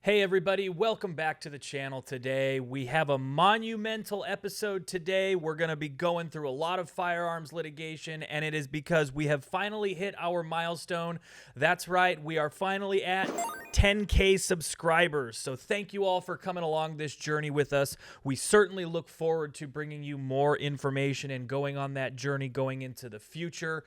Hey everybody, welcome back to the channel today. We have a monumental episode today. We're going to be going through a lot of firearms litigation, and it is because we have finally hit our milestone. That's right, we are finally at 10K subscribers. So thank you all for coming along this journey with us. We certainly look forward to bringing you more information and going on that journey going into the future.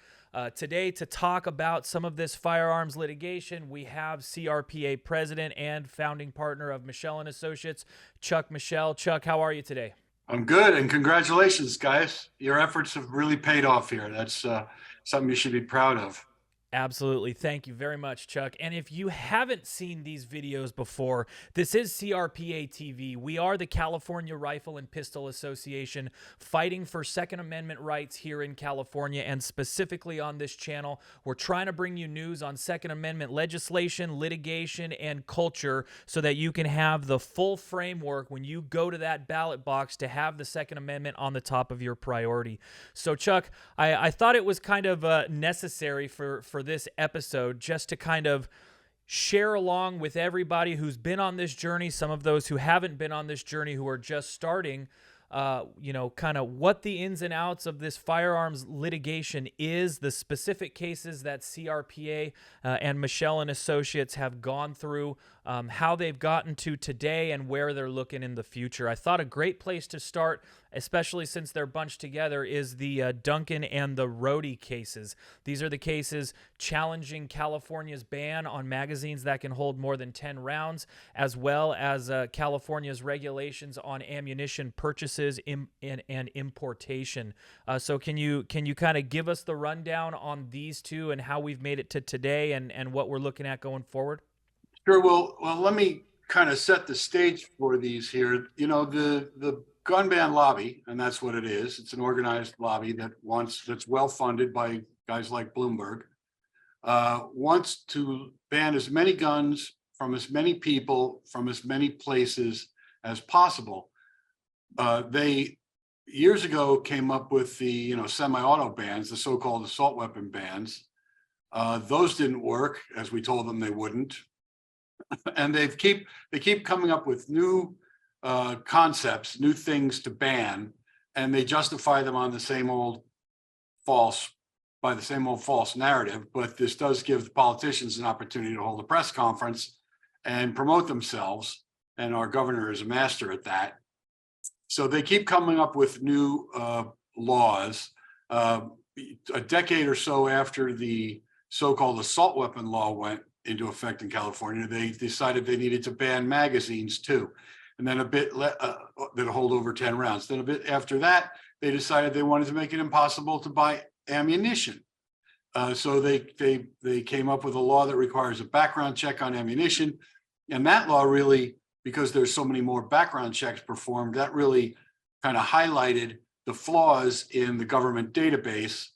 Today, to talk about some of this firearms litigation, we have CRPA president and founding partner of Michelle and Associates, Chuck Michelle. Chuck, how are you today? I'm good, and congratulations, guys. Your efforts have really paid off here. That's something you should be proud of. Absolutely. Thank you very much, Chuck. And if you haven't seen these videos before, this is CRPA TV. We are the California Rifle and Pistol Association fighting for Second Amendment rights here in California, and specifically on this channel, we're trying to bring you news on Second Amendment legislation, litigation, and culture so that you can have the full framework when you go to that ballot box to have the Second Amendment on the top of your priority. So, Chuck, I thought it was kind of necessary for this episode just to kind of share along with everybody who's been on this journey, some of those who haven't been on this journey, who are just starting, kind of what the ins and outs of this firearms litigation is, the specific cases that CRPA and Michelle and Associates have gone through, how they've gotten to today, and where they're looking in the future. I thought a great place to start, especially since they're bunched together, is the Duncan and the Rhode cases. These are the cases challenging California's ban on magazines that can hold more than 10 rounds, as well as California's regulations on ammunition purchases and importation. So can you kind of give us the rundown on these two and how we've made it to today and what we're looking at going forward? Sure. Well, let me kind of set the stage for these here. You know, the gun ban lobby, and that's what it is. It's an organized lobby that's well funded by guys like Bloomberg, wants to ban as many guns from as many people from as many places as possible. They years ago came up with the semi-auto bans, the so-called assault weapon bans. Those didn't work, as we told them they wouldn't, and they keep coming up with new concepts, new things to ban, and they justify them on the same old false narrative. But this does give the politicians an opportunity to hold a press conference and promote themselves, and our governor is a master at that. So they keep coming up with new laws. A decade or so after the so-called assault weapon law went into effect in California, they decided they needed to ban magazines too. And then a bit that hold over 10 rounds. Then a bit after that, they decided they wanted to make it impossible to buy ammunition. So they came up with a law that requires a background check on ammunition. And that law really, because there's so many more background checks performed, that really kind of highlighted the flaws in the government database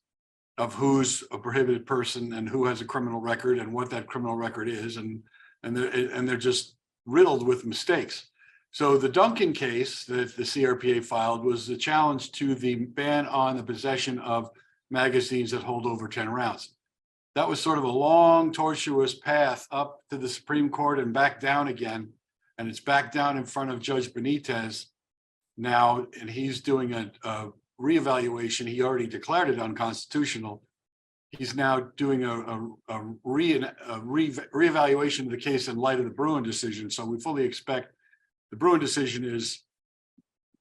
of who's a prohibited person and who has a criminal record and what that criminal record is. And they're just riddled with mistakes. So the Duncan case that the CRPA filed was the challenge to the ban on the possession of magazines that hold over 10 rounds. That was sort of a long, tortuous path up to the Supreme Court and back down again. And it's back down in front of Judge Benitez now, and he's doing a reevaluation. He already declared it unconstitutional. He's now doing a reevaluation of the case in light of the Bruin decision. So we fully expect the Bruin decision is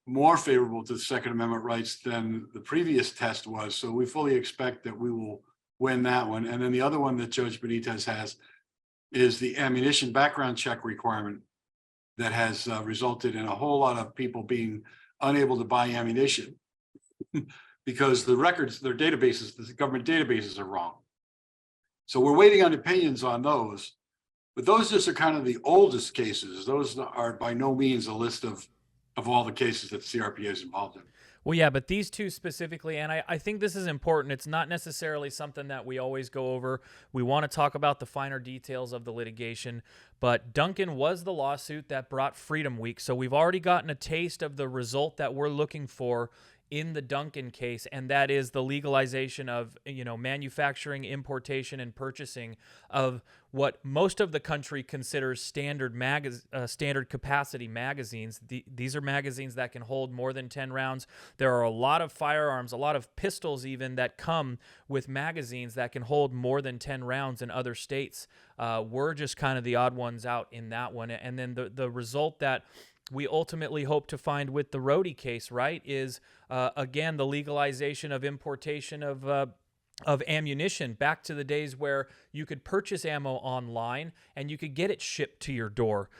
more favorable to the Second Amendment rights than the previous test was. So we fully expect that we will win that one. And then the other one that Judge Benitez has is the ammunition background check requirement that has resulted in a whole lot of people being unable to buy ammunition because the records, their databases, the government databases are wrong. So we're waiting on opinions on those, but those just are kind of the oldest cases. Those are by no means a list of all the cases that CRPA is involved in. Well, yeah, but these two specifically, and I think this is important. It's not necessarily something that we always go over. We want to talk about the finer details of the litigation, but Duncan was the lawsuit that brought Freedom Week. So we've already gotten a taste of the result that we're looking for in the Duncan case, and that is the legalization of, manufacturing, importation, and purchasing of what most of the country considers standard capacity magazines. These are magazines that can hold more than 10 rounds. There are a lot of firearms, a lot of pistols even, that come with magazines that can hold more than 10 rounds in other states. We're just kind of the odd ones out in that one. And then the result that we ultimately hope to find with the Rhode case, right, is again the legalization of importation of ammunition, back to the days where you could purchase ammo online and you could get it shipped to your door.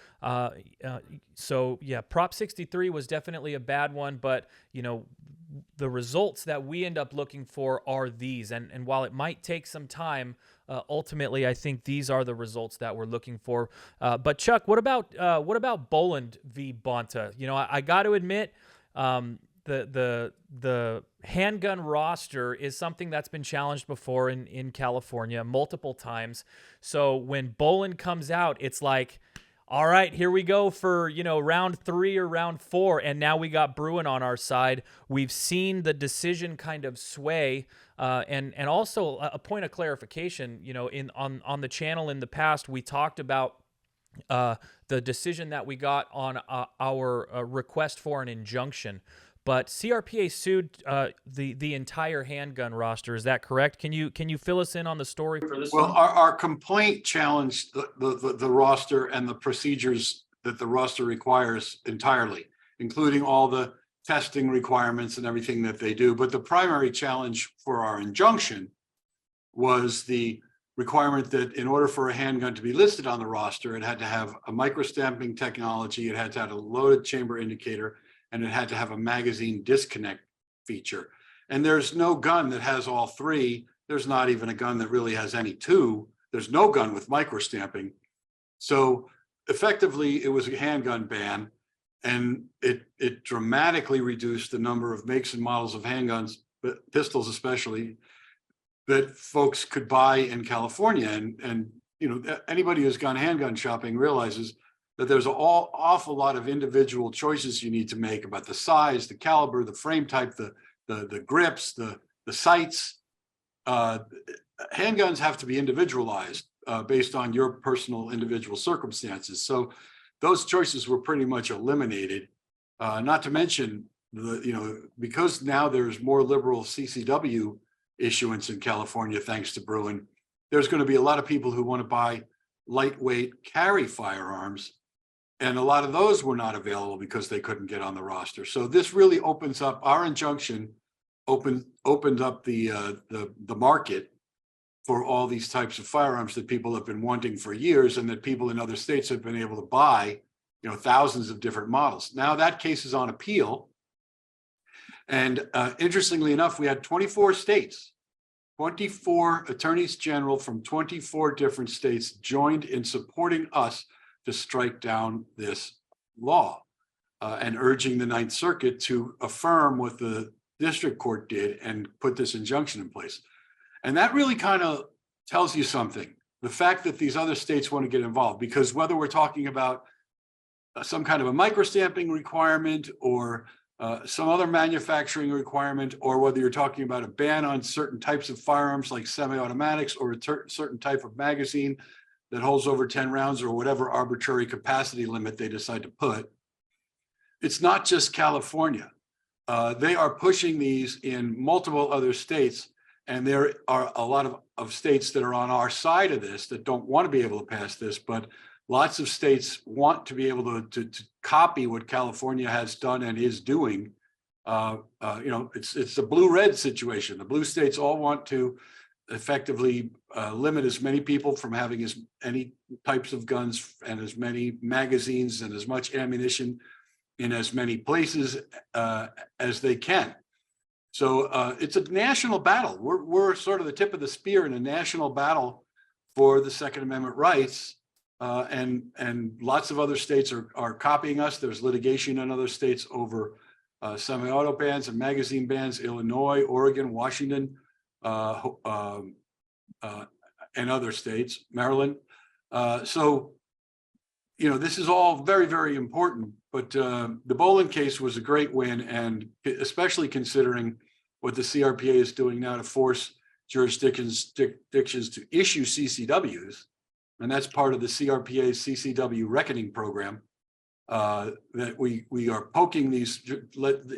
So yeah, Prop 63 was definitely a bad one, but the results that we end up looking for are these. And while it might take some time, ultimately, I think these are the results that we're looking for. But Chuck, what about Boland v. Bonta? I got to admit, the handgun roster is something that's been challenged before in California multiple times. So when Boland comes out, it's like, all right, here we go for, round 3 or round 4, and now we got Bruin on our side. We've seen the decision kind of sway, and also a point of clarification, on the channel in the past, we talked about the decision that we got on our request for an injunction. But CRPA sued the entire handgun roster. Is that correct? Can you fill us in on the story for this one? Well, our complaint challenged the roster and the procedures that the roster requires entirely, including all the testing requirements and everything that they do. But the primary challenge for our injunction was the requirement that in order for a handgun to be listed on the roster, it had to have a microstamping technology, it had to have a loaded chamber indicator, and it had to have a magazine disconnect feature. And there's no gun that has all three. There's not even a gun that really has any two. There's no gun with microstamping. So effectively, it was a handgun ban, and it dramatically reduced the number of makes and models of handguns, but pistols especially, that folks could buy in California. And anybody who's gone handgun shopping realizes that there's an awful lot of individual choices you need to make about the size, the caliber, the frame type, the grips, the sights. Handguns have to be individualized based on your personal individual circumstances. So those choices were pretty much eliminated. Not to mention, because now there's more liberal CCW issuance in California, thanks to Bruin, there's going to be a lot of people who want to buy lightweight carry firearms. And a lot of those were not available because they couldn't get on the roster. So this really opens up, our injunction opened up the market for all these types of firearms that people have been wanting for years, and that people in other states have been able to buy, thousands of different models. Now that case is on appeal. And interestingly enough, we had 24 states, 24 attorneys general from 24 different states joined in supporting us to strike down this law and urging the Ninth Circuit to affirm what the district court did and put this injunction in place. And that really kind of tells you something, the fact that these other states want to get involved, because whether we're talking about some kind of a microstamping requirement or some other manufacturing requirement, or whether you're talking about a ban on certain types of firearms like semi-automatics or a certain type of magazine that holds over 10 rounds or whatever arbitrary capacity limit they decide to put. It's not just California. They are pushing these in multiple other states, and there are a lot of states that are on our side of this that don't want to be able to pass this, but lots of states want to be able to copy what California has done and is doing. It's a blue-red situation. The blue states all want to effectively limit as many people from having as any types of guns and as many magazines and as much ammunition in as many places as they can. So it's a national battle. We're sort of the tip of the spear in a national battle for the Second Amendment rights. And lots of other states are copying us. There's litigation in other states over semi-auto bans and magazine bans, Illinois, Oregon, Washington, and other states, Maryland. So, this is all very, very important the Bolin case was a great win, and especially considering what the CRPA is doing now to force jurisdictions to issue CCWs, and that's part of the CRPA's CCW reckoning program. That we are poking these,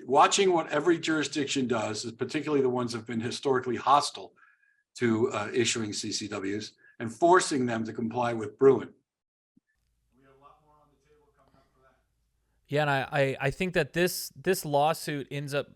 watching what every jurisdiction does, particularly the ones that have been historically hostile to issuing CCWs, and forcing them to comply with Bruin. We have a lot more on the table coming up for that. Yeah, and I think that this lawsuit ends up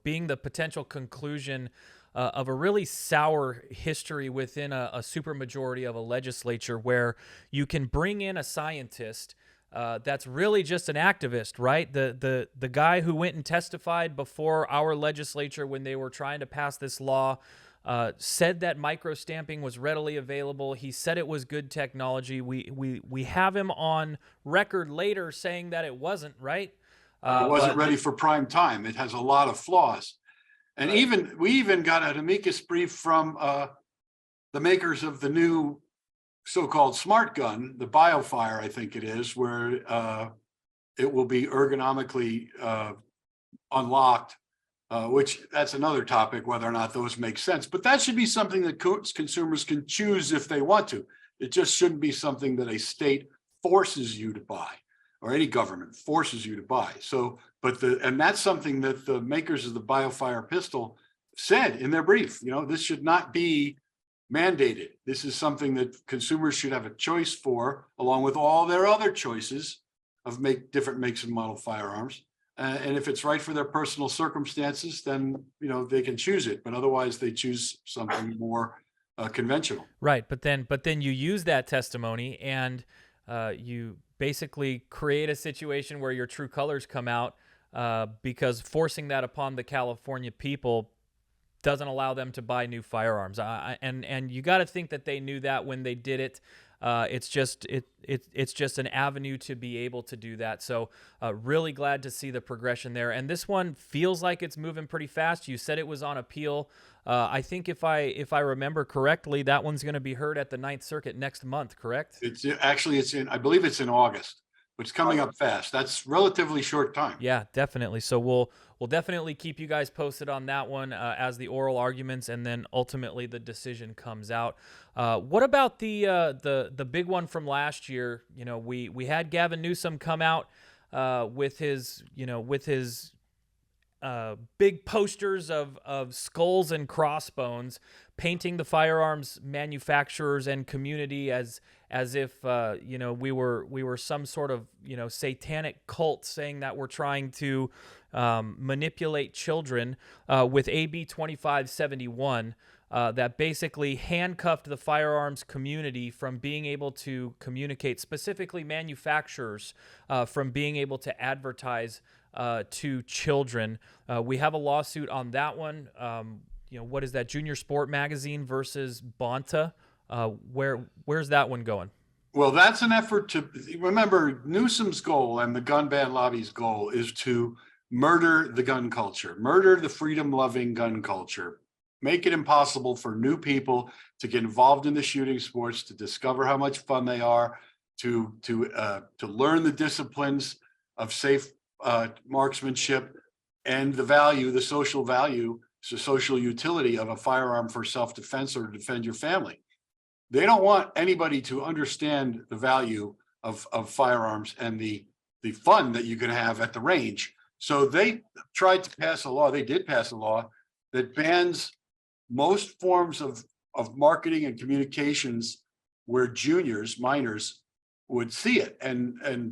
being the potential conclusion of a really sour history within a supermajority of a legislature, where you can bring in a scientist that's really just an activist, right? The guy who went and testified before our legislature when they were trying to pass this law said that microstamping was readily available. He said it was good technology. We have him on record later saying that it wasn't, right? It wasn't ready for prime time. It has a lot of flaws. And right. we even got an amicus brief from the makers of the new so-called smart gun, the BioFire, I think it is, where it will be ergonomically unlocked, which that's another topic, whether or not those make sense. But that should be something that consumers can choose if they want to. It just shouldn't be something that a state forces you to buy, or any government forces you to buy. So, and that's something that the makers of the BioFire pistol said in their brief. This should not be mandated. This is something that consumers should have a choice for, along with all their other choices of different makes and model firearms. And if it's right for their personal circumstances, then they can choose it. But otherwise, they choose something more conventional. Right, but then you use that testimony and you basically create a situation where your true colors come out, because forcing that upon the California people doesn't allow them to buy new firearms. And you got to think that they knew that when they did it. It's just an avenue to be able to do that. So really glad to see the progression there. And this one feels like it's moving pretty fast. You said it was on appeal. I think if I remember correctly, that one's going to be heard at the Ninth Circuit next month, correct? I believe it's in August. It's coming up fast. That's relatively short time. Yeah, definitely. So we'll definitely keep you guys posted on that one as the oral arguments and then ultimately the decision comes out. What about the big one from last year? We had Gavin Newsom come out with his big posters of skulls and crossbones, painting the firearms manufacturers and community as if we were some sort of satanic cult, saying that we're trying to manipulate children with AB 2571. That basically handcuffed the firearms community from being able to communicate, specifically manufacturers from being able to advertise to children. We have a lawsuit on that one. What is that? Junior Sport Magazine versus Bonta. Where's that one going? Well, that's an effort to remember Newsom's goal and the gun ban lobby's goal is to murder the gun culture, murder the freedom-loving gun culture, make it impossible for new people to get involved in the shooting sports, to discover how much fun they are, to learn the disciplines of safe marksmanship and the social value, the social utility of a firearm for self-defense or to defend your family. They don't want anybody to understand the value of firearms and the fun that you can have at the range. So they tried to pass a law. They did pass a law that bans most forms of marketing and communications where minors would see it.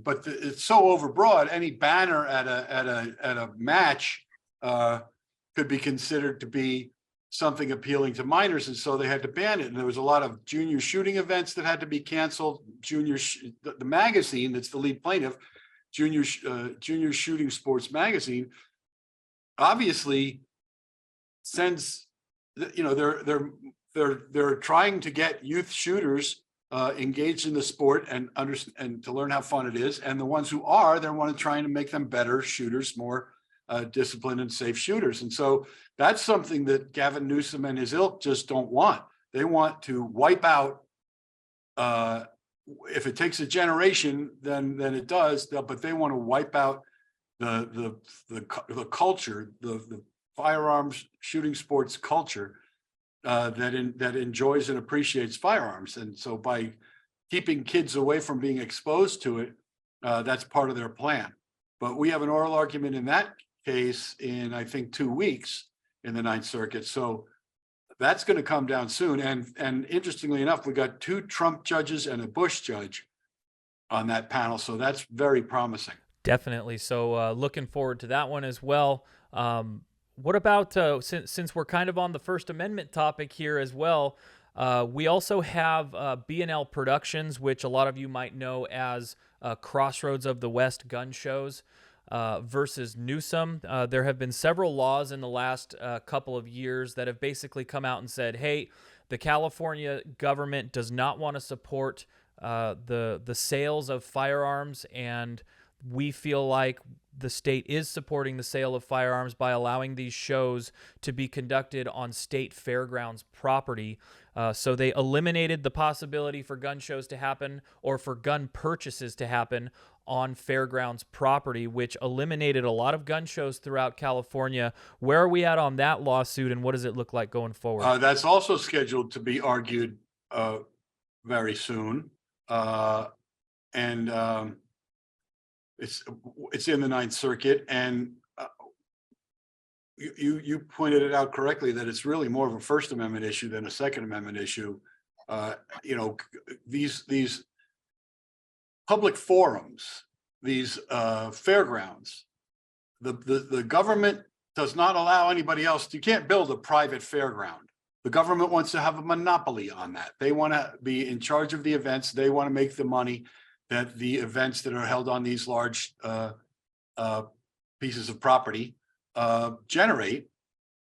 But it's so overbroad. Any banner at a match could be considered to be something appealing to minors, and so they had to ban it. And there was a lot of junior shooting events that had to be canceled. The magazine that's the lead plaintiff, Junior Shooting Sports Magazine, obviously sends, they're trying to get youth shooters engaged in the sport and to learn how fun it is. And the ones who are, they're trying to make them better shooters, more disciplined and safe shooters. And so that's something that Gavin Newsom and his ilk just don't want. They want to wipe out if it takes a generation, then it does. But they want to wipe out the culture, the firearms shooting sports culture that enjoys and appreciates firearms. And so by keeping kids away from being exposed to it, that's part of their plan. But we have an oral argument in that case in, I think, 2 weeks in the Ninth Circuit. So that's going to come down soon. And interestingly enough, we got 2 Trump judges and a Bush judge on that panel. So that's very promising. Definitely. So looking forward to that one as well. What about, since we're kind of on the First Amendment topic here as well, we also have B&L Productions, which a lot of you might know as Crossroads of the West gun shows versus Newsom. There have been several laws in the last couple of years that have basically come out and said, hey, the California government does not want to support the sales of firearms, and we feel like the state is supporting the sale of firearms by allowing these shows to be conducted on state fairgrounds property. So they eliminated the possibility for gun shows to happen or for gun purchases to happen on fairgrounds property, which eliminated a lot of gun shows throughout California. Where are we at on that lawsuit, and what does it look like going forward? That's also scheduled to be argued very soon. It's in the Ninth Circuit, and you pointed it out correctly that it's really more of a First Amendment issue than a Second Amendment issue. These public forums, these fairgrounds, the government does not allow anybody else. You can't build a private fairground. The government wants to have a monopoly on that. They want to be in charge of the events. They want to make the money that the events that are held on these large pieces of property generate.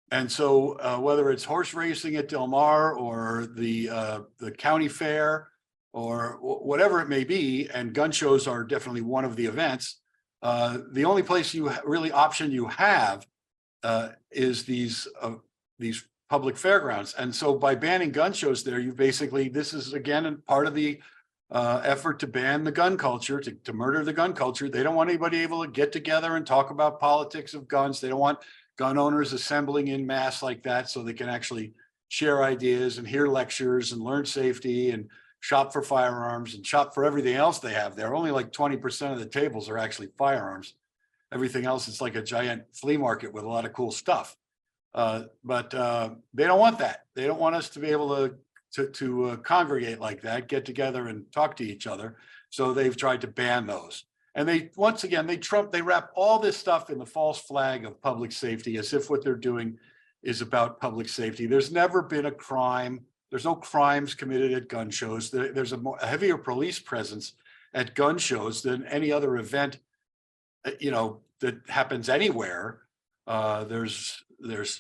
And so whether it's horse racing at Del Mar or the county fair or whatever it may be, and gun shows are definitely one of the events, the only place option you have is these public fairgrounds. And so by banning gun shows there, this is again part of the effort to ban the gun culture, to murder the gun culture. They don't want anybody able to get together and talk about politics of guns. They don't want gun owners assembling in mass like that so they can actually share ideas and hear lectures and learn safety and shop for firearms and shop for everything else they have there. Only like 20% of the tables are actually firearms. Everything else is like a giant flea market with a lot of cool stuff. But they don't want that. They don't want us to be able to congregate like that, get together and talk to each other. So they've tried to ban those. And they wrap all this stuff in the false flag of public safety as if what they're doing is about public safety. There's never been a crime. There's no crimes committed at gun shows. There's a heavier police presence at gun shows than any other event, that happens anywhere. There's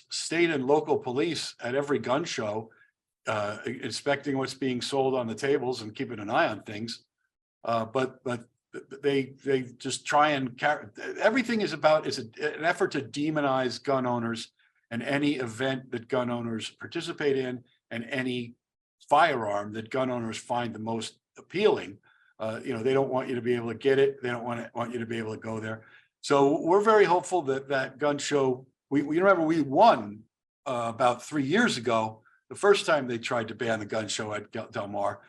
state and local police at every gun show, inspecting what's being sold on the tables and keeping an eye on things. But they just try and everything is an effort to demonize gun owners and any event that gun owners participate in and any firearm that gun owners find the most appealing. They don't want you to be able to get it. They don't want you to be able to go there. So we're very hopeful that gun show, we remember we won about 3 years ago, the first time they tried to ban the gun show at Del Mar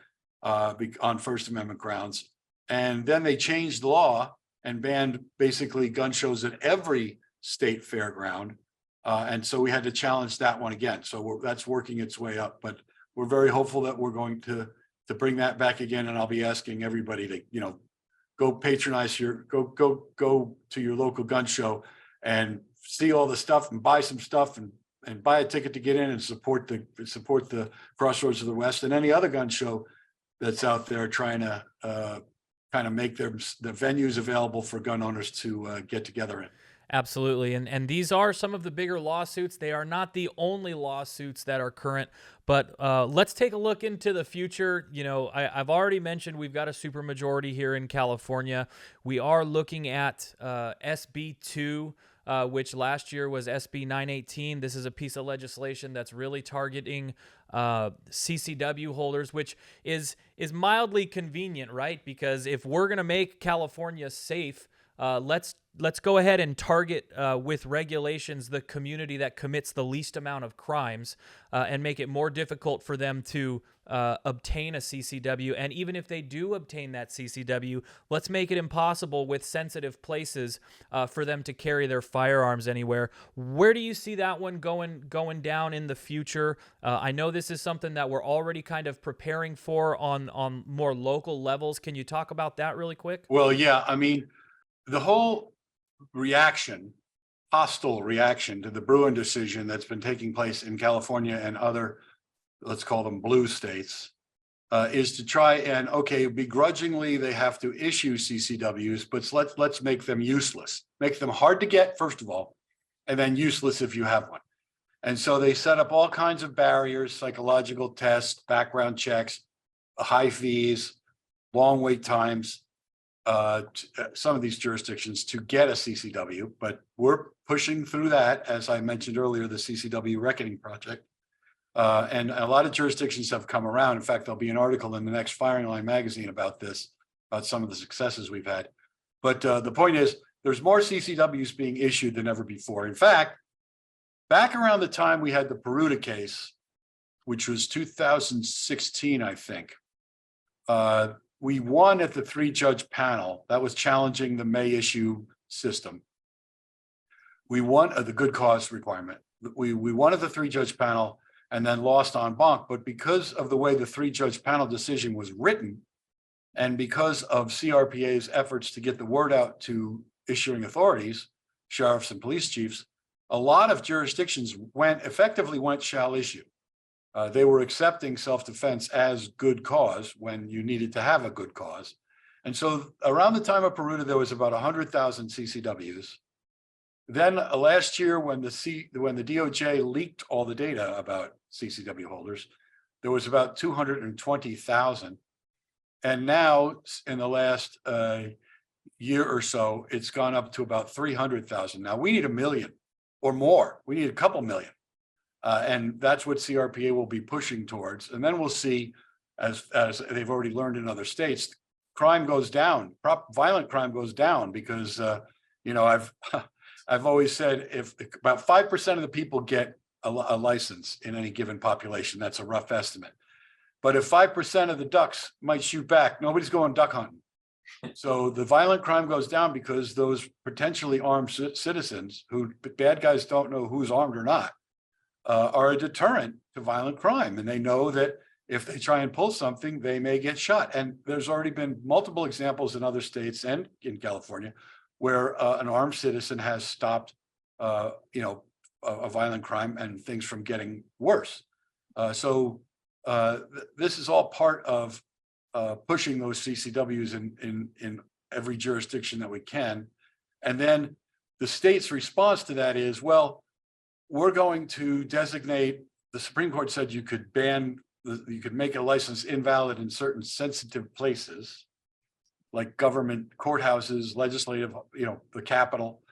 on First Amendment grounds. And then they changed the law and banned basically gun shows at every state fairground. And so we had to challenge that one again. So that's working its way up, but we're very hopeful that we're going to bring that back again. And I'll be asking everybody to, go patronize go to your local gun show and see all the stuff and buy some stuff and buy a ticket to get in and support the Crossroads of the West and any other gun show that's out there trying to kind of make the venues available for gun owners to get together in. Absolutely. And these are some of the bigger lawsuits. They are not the only lawsuits that are current, but let's take a look into the future. I've already mentioned we've got a supermajority here in California. We are looking at SB 2 which last year was SB 918. This is a piece of legislation that's really targeting CCW holders, which is mildly convenient, right? Because if we're going to make California safe, let's go ahead and target with regulations the community that commits the least amount of crimes, and make it more difficult for them to obtain a CCW. And even if they do obtain that CCW, let's make it impossible with sensitive places for them to carry their firearms anywhere. Where do you see that one going down in the future? I know this is something that we're already kind of preparing for on more local levels. Can you talk about that really quick? Well, yeah, I mean, the whole hostile reaction to the Bruin decision that's been taking place in California and other, let's call them blue states, is to try and, okay, begrudgingly they have to issue CCWs, but let's make them useless, make them hard to get, first of all, and then useless if you have one. And so they set up all kinds of barriers, psychological tests, background checks, high fees, long wait times, some of these jurisdictions to get a CCW, but we're pushing through that, as I mentioned earlier, the CCW Reckoning Project. And a lot of jurisdictions have come around. In fact, there'll be an article in the next Firing Line magazine about this, about some of the successes we've had. But the point is, there's more CCWs being issued than ever before. In fact, back around the time we had the Peruta case, which was 2016, I think, we won at the 3-judge panel that was challenging the may issue system. We won the good cause requirement. We won at the 3-judge panel and then lost en banc. But because of the way the 3-judge panel decision was written, and because of CRPA's efforts to get the word out to issuing authorities, sheriffs and police chiefs, a lot of jurisdictions effectively went shall issue. They were accepting self-defense as good cause when you needed to have a good cause. And so around the time of Peruta, there was about 100,000 CCWs. Then last year, when the DOJ leaked all the data about CCW holders, there was about 220,000. And now in the last year or so, it's gone up to about 300,000. Now we need 1 million or more. We need a couple million. And that's what CRPA will be pushing towards. And then we'll see, as they've already learned in other states, crime goes down, violent crime goes down because, I've always said if about 5% of the people get a license in any given population, that's a rough estimate. But if 5% of the ducks might shoot back, nobody's going duck hunting. So the violent crime goes down because those potentially armed citizens who bad guys don't know who's armed or not, are a deterrent to violent crime. And they know that if they try and pull something, they may get shot. And there's already been multiple examples in other states and in California where an armed citizen has stopped, a violent crime and things from getting worse. So this is all part of pushing those CCWs in every jurisdiction that we can. And then the state's response to that is, well, we're going to designate, the Supreme Court said you could you could make a license invalid in certain sensitive places, like government courthouses, legislative, the Capitol.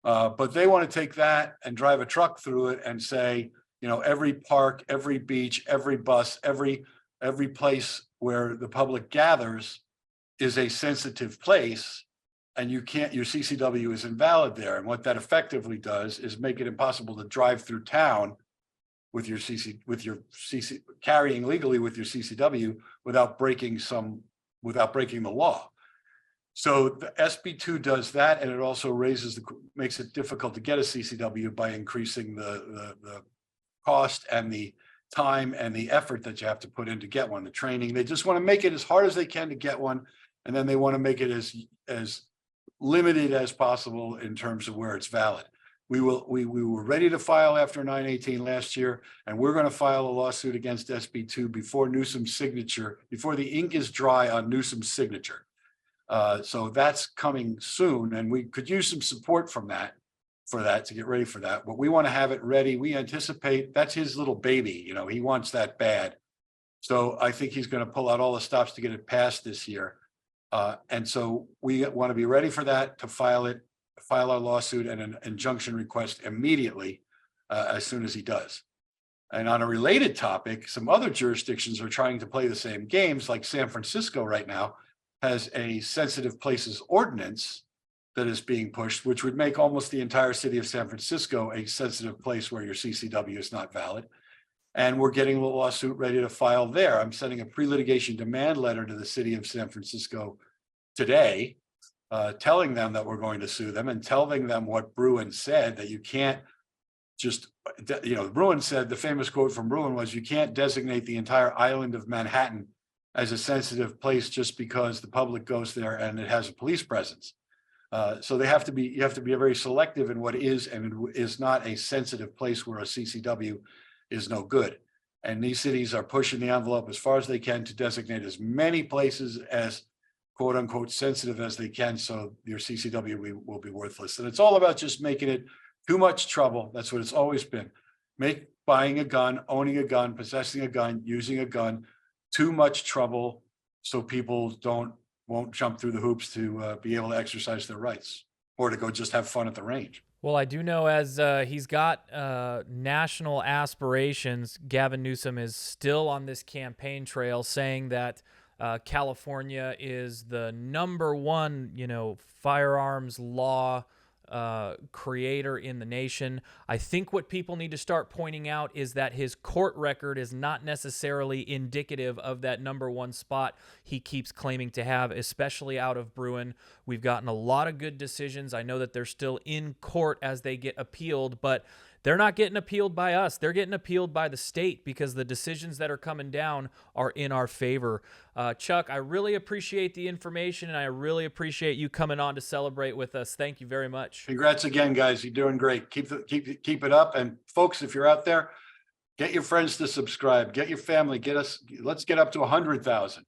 But they want to take that and drive a truck through it and say, every park, every beach, every bus, every place where the public gathers is a sensitive place. And your CCW is invalid there. And what that effectively does is make it impossible to drive through town with your carrying legally with your CCW without breaking the law. So the SB2 does that, and it also makes it difficult to get a CCW by increasing the cost and the time and the effort that you have to put in to get one, the training. They just want to make it as hard as they can to get one, and then they want to make it as limited as possible in terms of where it's valid. We were ready to file after 9/18 last year, and we're going to file a lawsuit against SB2 before Newsom's signature, before the ink is dry on Newsom's signature. So that's coming soon, and we could use some support for that to get ready for that. But we want to have it ready. We anticipate that's his little baby. He wants that bad. So I think he's going to pull out all the stops to get it passed this year. And so we want to be ready for that, to file it file our lawsuit and an injunction request immediately as soon as he does. And on a related topic, some other jurisdictions are trying to play the same games, like San Francisco right now has a sensitive places ordinance that is being pushed, which would make almost the entire city of San Francisco a sensitive place where your CCW is not valid. And we're getting a lawsuit ready to file there. I'm sending a pre-litigation demand letter to the city of San Francisco today, telling them that we're going to sue them and telling them what Bruin said, that you can't just, Bruin said, the famous quote from Bruin was, you can't designate the entire island of Manhattan as a sensitive place just because the public goes there and it has a police presence. So you have to be very selective in what is and is not a sensitive place where a CCW is no good. And these cities are pushing the envelope as far as they can to designate as many places as quote unquote sensitive as they can, so your CCW will be worthless. And it's all about just making it too much trouble. That's what it's always been. Make buying a gun, owning a gun, possessing a gun, using a gun too much trouble, so people won't jump through the hoops to be able to exercise their rights or to go just have fun at the range. Well, I do know as he's got national aspirations, Gavin Newsom is still on this campaign trail saying that California is the #1, firearms law creator in the nation. I think what people need to start pointing out is that his court record is not necessarily indicative of that #1 spot he keeps claiming to have, especially out of Bruin. We've gotten a lot of good decisions. I know that they're still in court as they get appealed, but they're not getting appealed by us. They're getting appealed by the state because the decisions that are coming down are in our favor. Chuck, I really appreciate the information, and I really appreciate you coming on to celebrate with us. Thank you very much. Congrats again, guys. You're doing great. Keep it up. And folks, if you're out there, get your friends to subscribe. Get your family. Let's get up to 100,000.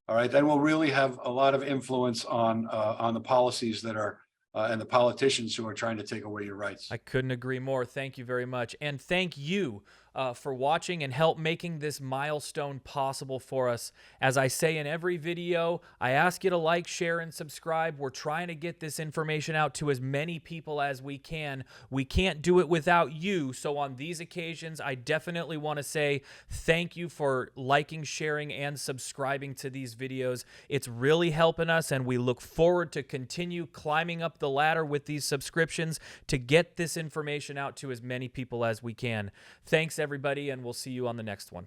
All right, then we'll really have a lot of influence on the policies that are and the politicians who are trying to take away your rights. I couldn't agree more. Thank you very much. And thank you for watching and help making this milestone possible for us. As I say in every video, I ask you to like, share, and subscribe. We're trying to get this information out to as many people as we can. We can't do it without you. So on these occasions, I definitely want to say thank you for liking, sharing, and subscribing to these videos. It's really helping us, and we look forward to continue climbing up the ladder with these subscriptions to get this information out to as many people as we can. Thanks, everybody, and we'll see you on the next one.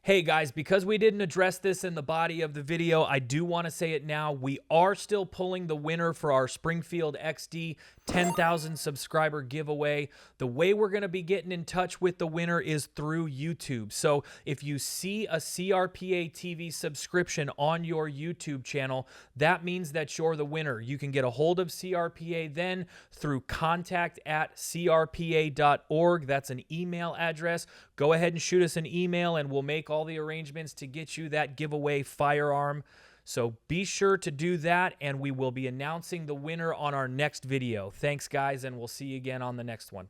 Hey guys, because we didn't address this in the body of the video, I do want to say it now. We are still pulling the winner for our Springfield XD 10,000 subscriber giveaway. The way we're going to be getting in touch with the winner is through YouTube. So if you see a CRPA TV subscription on your YouTube channel, that means that you're the winner. You can get a hold of CRPA then through contact@crpa.org. That's an email address. Go ahead and shoot us an email, and we'll make all the arrangements to get you that giveaway firearm. So be sure to do that, and we will be announcing the winner on our next video. Thanks, guys, and we'll see you again on the next one.